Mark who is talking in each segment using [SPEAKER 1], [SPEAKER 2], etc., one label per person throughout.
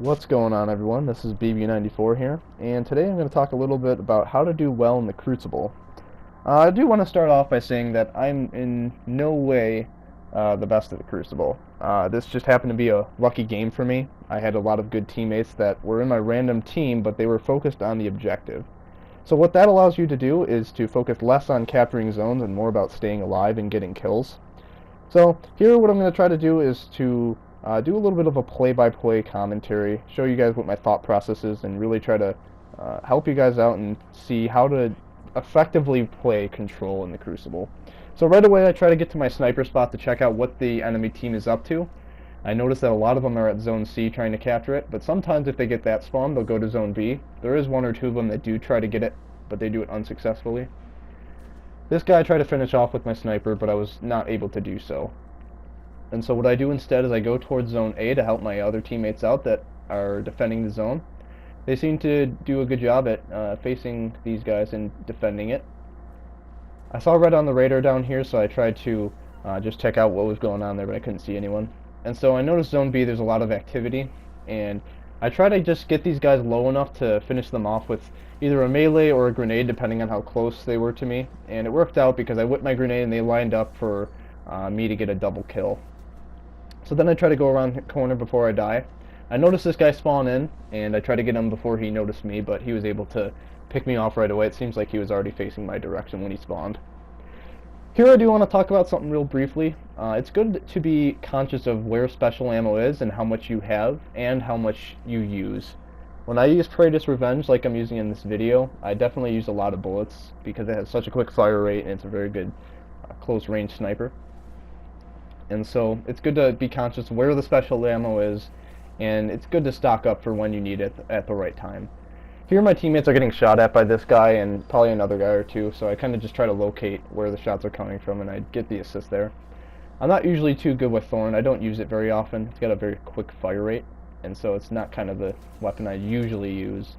[SPEAKER 1] What's going on, everyone? This is BB94 here, and today I'm going to talk a little bit about how to do well in the Crucible. I do want to start off by saying that I'm in no way the best at the Crucible. This just happened to be a lucky game for me. I had a lot of good teammates that were in my random team, but they were focused on the objective. So what that allows you to do is to focus less on capturing zones and more about staying alive and getting kills. So here what I'm going to try to do is to do a little bit of a play-by-play commentary, show you guys what my thought process is, and really try to help you guys out and see how to effectively play Control in the Crucible. So right away I try to get to my sniper spot to check out what the enemy team is up to. I notice that a lot of them are at Zone C trying to capture it, but sometimes if they get that spawn, they'll go to Zone B. There is one or two of them that do try to get it, but they do it unsuccessfully. This guy I tried to finish off with my sniper, but I was not able to do so. And so what I do instead is I go towards Zone A to help my other teammates out that are defending the zone. They seem to do a good job at facing these guys and defending it. I saw red on the radar down here, so I tried to just check out what was going on there, but I couldn't see anyone. And so I noticed Zone B, there's a lot of activity, and I try to just get these guys low enough to finish them off with either a melee or a grenade, depending on how close they were to me. And it worked out because I whipped my grenade and they lined up for me to get a double kill. So then I try to go around the corner before I die. I noticed this guy spawn in, and I tried to get him before he noticed me, but he was able to pick me off right away. It seems like he was already facing my direction when he spawned. Here I do want to talk about something real briefly. It's good to be conscious of where special ammo is and how much you have and how much you use. When I use Kratos Revenge like I'm using in this video, I definitely use a lot of bullets because it has such a quick fire rate and it's a very good close range sniper. And so it's good to be conscious of where the special ammo is, and it's good to stock up for when you need it at the right time. Here my teammates are getting shot at by this guy and probably another guy or two, so I kind of just try to locate where the shots are coming from and I get the assist there. I'm not usually too good with Thorn. I don't use it very often. It's got a very quick fire rate, and so it's not kind of the weapon I usually use.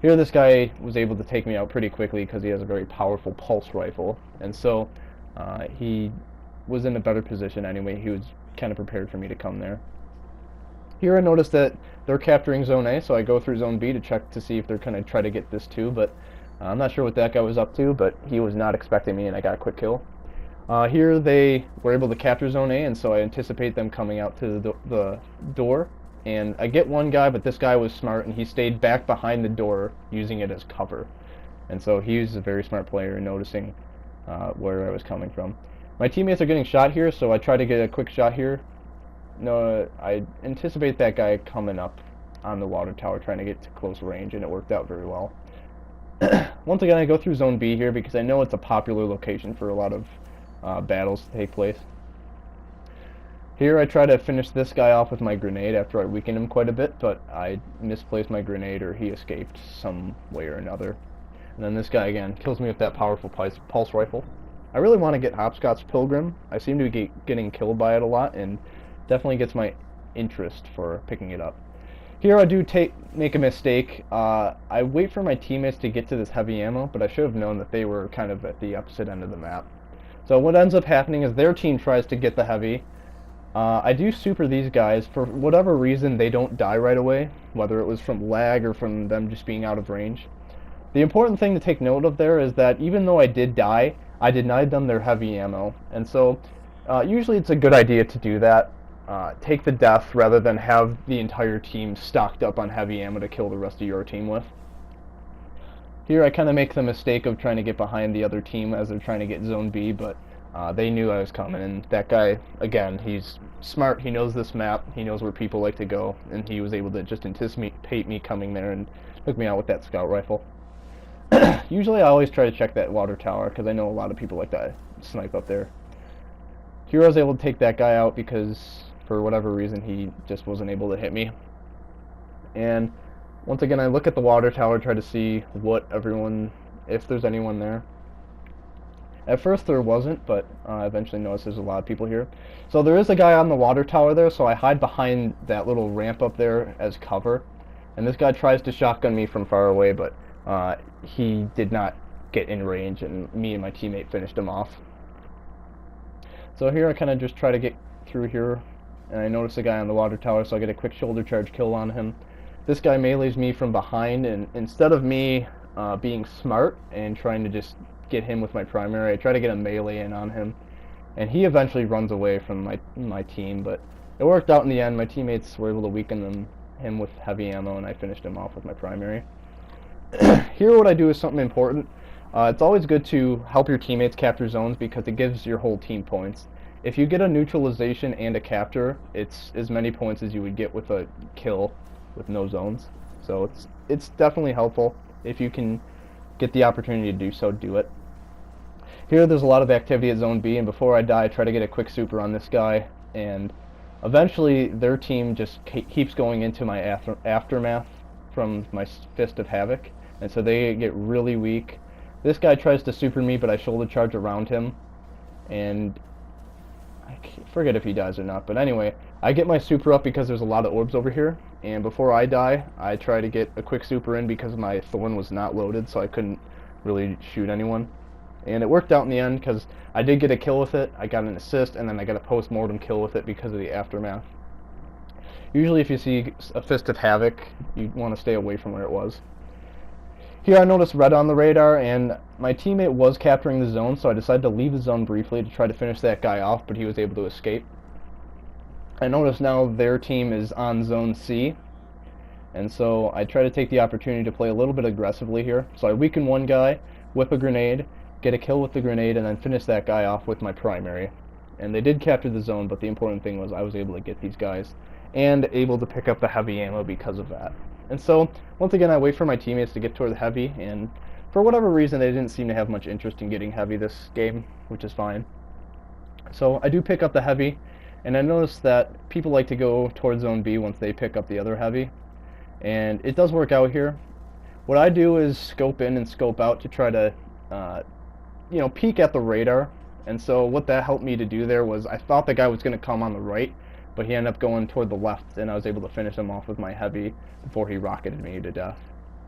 [SPEAKER 1] Here this guy was able to take me out pretty quickly because he has a very powerful pulse rifle, and so he was in a better position anyway. He was kind of prepared for me to come there. Here I noticed that they're capturing Zone A, so I go through Zone B to check to see if they're going to try to get this too, but I'm not sure what that guy was up to, but he was not expecting me and I got a quick kill. Here they were able to capture Zone A, and so I anticipate them coming out to the door, and I get one guy, but this guy was smart and he stayed back behind the door using it as cover. And so he was a very smart player in noticing where I was coming from. My teammates are getting shot here, so I try to get a quick shot here. No, I anticipate that guy coming up on the water tower trying to get to close range, and it worked out very well. Once again, I go through Zone B here because I know it's a popular location for a lot of battles to take place. Here I try to finish this guy off with my grenade after I weakened him quite a bit, but I misplaced my grenade or he escaped some way or another. And then this guy again kills me with that powerful pulse rifle. I really want to get Hopscotch Pilgrim. I seem to be getting killed by it a lot, and definitely gets my interest for picking it up. Here I do make a mistake. I wait for my teammates to get to this heavy ammo, but I should have known that they were kind of at the opposite end of the map. So what ends up happening is their team tries to get the heavy. I do super these guys. For whatever reason, they don't die right away, whether it was from lag or from them just being out of range. The important thing to take note of there is that even though I did die, I denied them their heavy ammo, and so usually it's a good idea to do that. Take the death rather than have the entire team stocked up on heavy ammo to kill the rest of your team with. Here I kind of make the mistake of trying to get behind the other team as they're trying to get Zone B, but they knew I was coming, and that guy, again, he's smart, he knows this map, he knows where people like to go, and he was able to just anticipate me coming there and took me out with that scout rifle. Usually I always try to check that water tower because I know a lot of people like to snipe up there. Here I was able to take that guy out because for whatever reason he just wasn't able to hit me. And once again I look at the water tower, try to see if there's anyone there. At first there wasn't, but I eventually noticed there's a lot of people here. So there is a guy on the water tower there, so I hide behind that little ramp up there as cover. And this guy tries to shotgun me from far away, but he did not get in range, and me and my teammate finished him off. So here I kind of just try to get through here, and I notice a guy on the water tower, so I get a quick shoulder charge kill on him. This guy melees me from behind, and instead of me being smart and trying to just get him with my primary, I try to get a melee in on him, and he eventually runs away from my team, but it worked out in the end. My teammates were able to weaken him with heavy ammo, and I finished him off with my primary. Here what I do is something important. It's always good to help your teammates capture zones because it gives your whole team points. If you get a neutralization and a capture, it's as many points as you would get with a kill with no zones. So it's definitely helpful. If you can get the opportunity to do so, do it. Here there's a lot of activity at Zone B, and before I die, I try to get a quick super on this guy, and eventually their team just keeps going into my aftermath from my Fist of Havoc, and so they get really weak. This guy tries to super me, but I shoulder charge around him, and I forget if he dies or not, but anyway, I get my super up because there's a lot of orbs over here, and before I die, I try to get a quick super in because my Thorn was not loaded, so I couldn't really shoot anyone. And it worked out in the end because I did get a kill with it, I got an assist, and then I got a post-mortem kill with it because of the aftermath. Usually if you see a Fist of Havoc, you want to stay away from where it was. Here I noticed red on the radar, and my teammate was capturing the zone, so I decided to leave the zone briefly to try to finish that guy off, but he was able to escape. I notice now their team is on Zone C, and so I try to take the opportunity to play a little bit aggressively here. So I weaken one guy, whip a grenade, get a kill with the grenade, and then finish that guy off with my primary. And they did capture the zone, but the important thing was I was able to get these guys and able to pick up the heavy ammo because of that. And so, once again, I wait for my teammates to get toward the heavy, and for whatever reason, they didn't seem to have much interest in getting heavy this game, which is fine. So I do pick up the heavy, and I notice that people like to go towards Zone B once they pick up the other heavy, and it does work out here. What I do is scope in and scope out to try to, peek at the radar, and so what that helped me to do there was I thought the guy was going to come on the right, but he ended up going toward the left, and I was able to finish him off with my heavy before he rocketed me to death.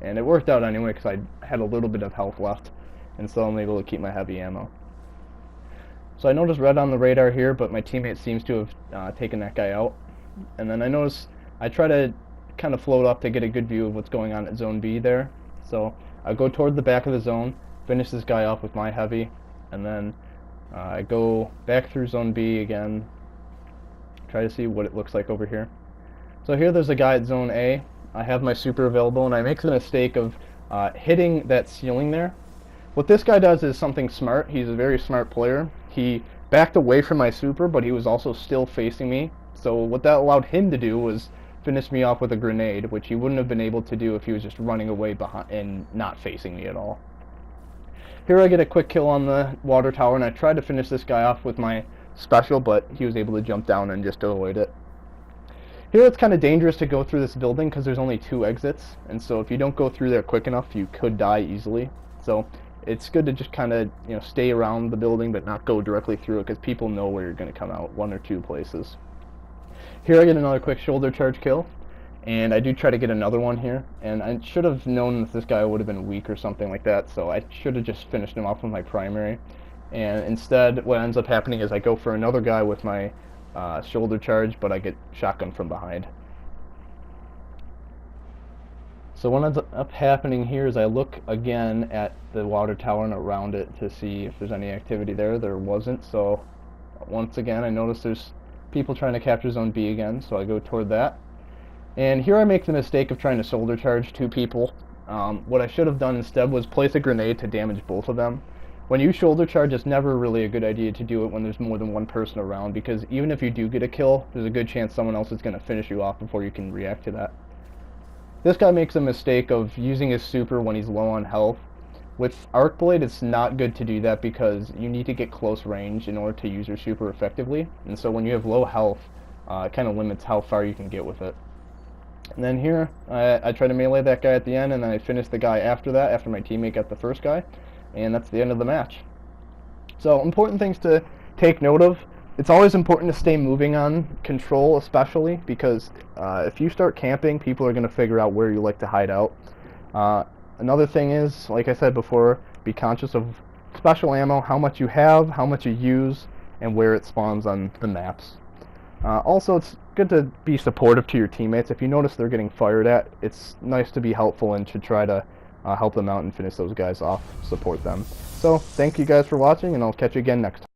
[SPEAKER 1] And it worked out anyway because I had a little bit of health left, and so I'm able to keep my heavy ammo. So I noticed red on the radar here, but my teammate seems to have taken that guy out. And then I notice I try to kind of float up to get a good view of what's going on at Zone B there. So I go toward the back of the zone, finish this guy off with my heavy, and then I go back through Zone B again, try to see what it looks like over here. So here there's a guy at Zone A. I have my super available, and I make the mistake of hitting that ceiling there. What this guy does is something smart. He's a very smart player. He backed away from my super, but he was also still facing me. So what that allowed him to do was finish me off with a grenade, which he wouldn't have been able to do if he was just running away behind and not facing me at all. Here I get a quick kill on the water tower, and I tried to finish this guy off with my special, but he was able to jump down and just avoid it. Here it's kind of dangerous to go through this building because there's only 2 exits, and so if you don't go through there quick enough, you could die easily. So it's good to just kind of stay around the building but not go directly through it because people know where you're going to come out, 1 or 2 places. Here I get another quick shoulder charge kill, and I do try to get another one here, and I should have known that this guy would have been weak or something like that, so I should have just finished him off with my primary. And instead what ends up happening is I go for another guy with my shoulder charge, but I get shotgun from behind. So what ends up happening here is I look again at the water tower and around it to see if there's any activity there. There wasn't, so once again I notice there's people trying to capture Zone B again, so I go toward that. And here I make the mistake of trying to shoulder charge 2 people. What I should have done instead was place a grenade to damage both of them. When you shoulder charge, it's never really a good idea to do it when there's more than 1 person around, because even if you do get a kill, there's a good chance someone else is going to finish you off before you can react to that. This guy makes a mistake of using his super when he's low on health. With Arc Blade, it's not good to do that because you need to get close range in order to use your super effectively, and so when you have low health, it kind of limits how far you can get with it. And then here, I try to melee that guy at the end, and then I finish the guy after that, after my teammate got the first guy, and that's the end of the match. So, important things to take note of. It's always important to stay moving on control, especially, because if you start camping, people are going to figure out where you like to hide out. Another thing is, like I said before, be conscious of special ammo, how much you have, how much you use, and where it spawns on the maps. Also, it's good to be supportive to your teammates. If you notice they're getting fired at, it's nice to be helpful and to try to help them out and finish those guys off, support them. So thank you guys for watching, and I'll catch you again next time.